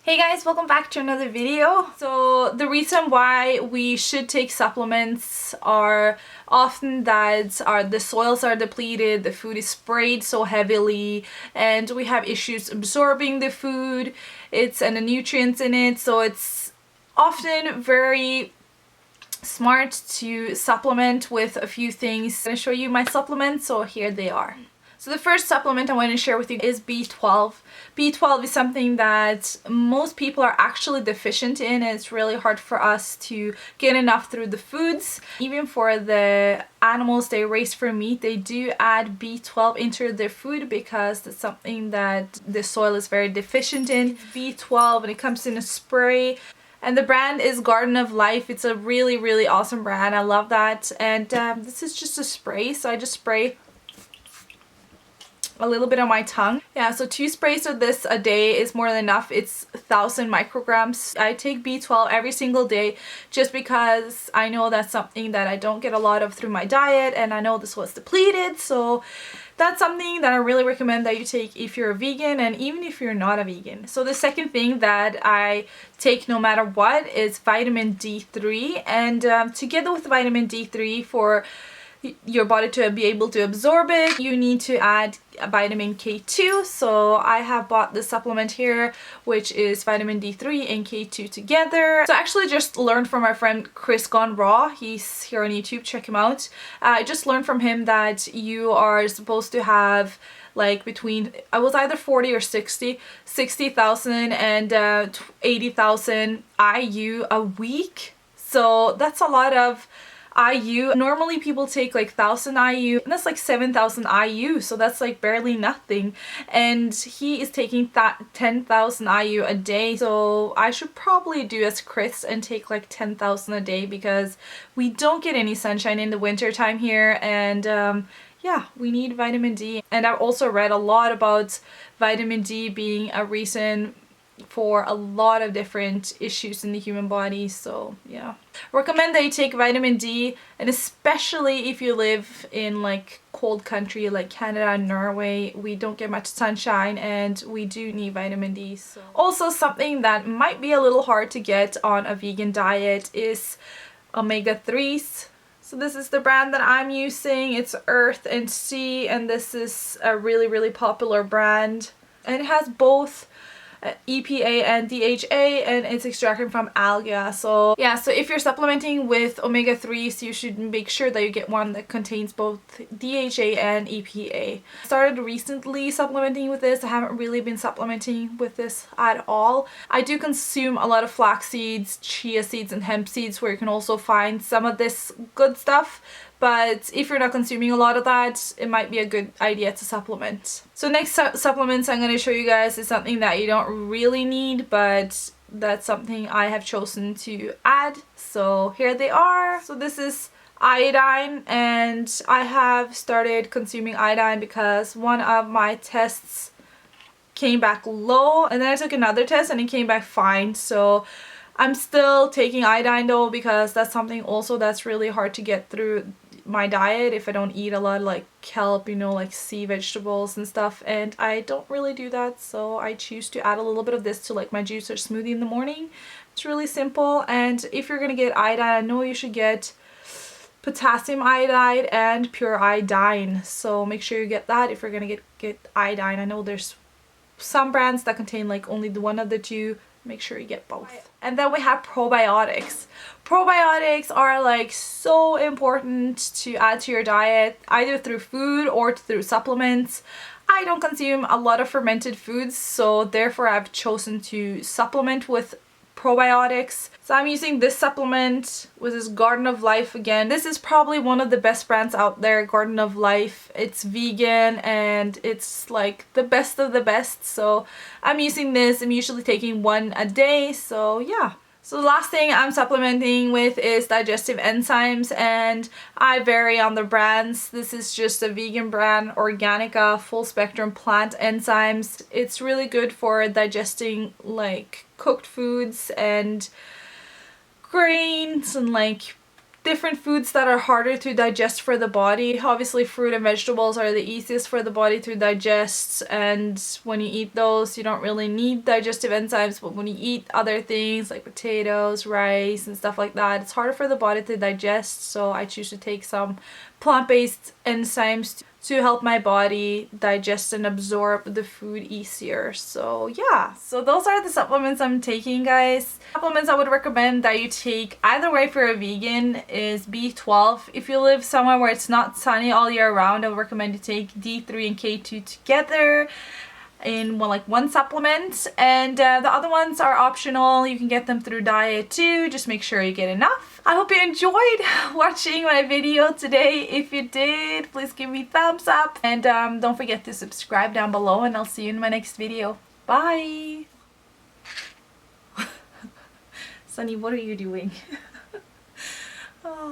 Hey guys, welcome back to another video. So the reason why we should take supplements are often that the soils are depleted, the food is sprayed so heavily, and we have issues absorbing the food, and the nutrients in it, so it's often very smart to supplement with a few things. I'm going to show you my supplements, so here they are. So the first supplement I want to share with you is B12. B12 is something that most people are actually deficient in, and it's really hard for us to get enough through the foods. Even for the animals they raise for meat, they do add B12 into their food because that's something that the soil is very deficient in. B12, and it comes in a spray. And the brand is Garden of Life. It's a really awesome brand. I love that. And this is just a spray, so I just spray a little bit on my tongue. Yeah, so 2 sprays of this a day is more than enough. It's 1,000 micrograms. I take B12 every single day just because I know that's something that I don't get a lot of through my diet, and I know this was depleted, so that's something that I really recommend that you take if you're a vegan and even if you're not a vegan. So the second thing that I take no matter what is vitamin D3, and together with vitamin D3, for your body to be able to absorb it, you need to add vitamin K2. So I have bought this supplement here, which is vitamin D3 and K2 together. So I actually just learned from my friend Chris Gone Raw. He's here on YouTube, check him out. I just learned from him that you are supposed to have like between, I was either 40 or 60,000 and 80,000 IU a week. So that's a lot of IU. Normally people take like 1,000 IU, and that's like 7,000 IU, so that's like barely nothing. And he is taking 10,000 IU a day, so I should probably do as Chris and take like 10,000 a day because we don't get any sunshine in the winter time here, and yeah, we need vitamin D. And I've also read a lot about vitamin D being a reason for a lot of different issues in the human body, so yeah. Recommend that you take vitamin D, and especially if you live in like cold country like Canada and Norway, we don't get much sunshine and we do need vitamin D. So also something that might be a little hard to get on a vegan diet is omega-3s. So this is the brand that I'm using. It's Earth and Sea, and this is a really popular brand, and it has both EPA and DHA, and it's extracted from algae. So yeah, so if you're supplementing with omega-3s, you should make sure that you get one that contains both DHA and EPA. I started recently supplementing with this. I haven't really been supplementing with this at all. I do consume a lot of flax seeds, chia seeds, and hemp seeds, where you can also find some of this good stuff. But if you're not consuming a lot of that, it might be a good idea to supplement. So next supplements I'm going to show you guys is something that you don't really need, but that's something I have chosen to add. So here they are. So this is iodine, and I have started consuming iodine because one of my tests came back low, and then I took another test and it came back fine. So I'm still taking iodine though, because that's something also that's really hard to get through my diet if I don't eat a lot like kelp, you know, like sea vegetables and stuff, and I don't really do that, so I choose to add a little bit of this to like my juice or smoothie in the morning. It's really simple. And if you're gonna get iodine, I know you should get potassium iodide and pure iodine, so make sure you get that if you're gonna get iodine. I know there's some brands that contain like only the one of the two. Make sure you get both. And then we have probiotics. Probiotics are like so important to add to your diet, either through food or through supplements. I don't consume a lot of fermented foods, so therefore I've chosen to supplement with probiotics. So I'm using this supplement, which is Garden of Life again. This is probably one of the best brands out there, Garden of Life. It's vegan and it's like the best of the best. So I'm using this. I'm usually taking one a day, so yeah. So the last thing I'm supplementing with is digestive enzymes, and I vary on the brands. This is just a vegan brand, Organica full spectrum plant enzymes. It's really good for digesting like cooked foods and grains and like different foods that are harder to digest for the body. Obviously fruit and vegetables are the easiest for the body to digest, and when you eat those you don't really need digestive enzymes, but when you eat other things like potatoes, rice and stuff like that, it's harder for the body to digest. So I choose to take some plant-based enzymes to help my body digest and absorb the food easier. So yeah, so those are the supplements I'm taking, guys. Supplements I would recommend that you take either way if you're a vegan is B12. If you live somewhere where it's not sunny all year round, I would recommend you take D3 and K2 together in one supplement, and the other ones are optional. You can get them through diet too, just make sure you get enough. I hope you enjoyed watching my video today. If you did, please give me a thumbs up, and don't forget to subscribe down below, and I'll see you in my next video. Bye! Sunny, what are you doing? Oh.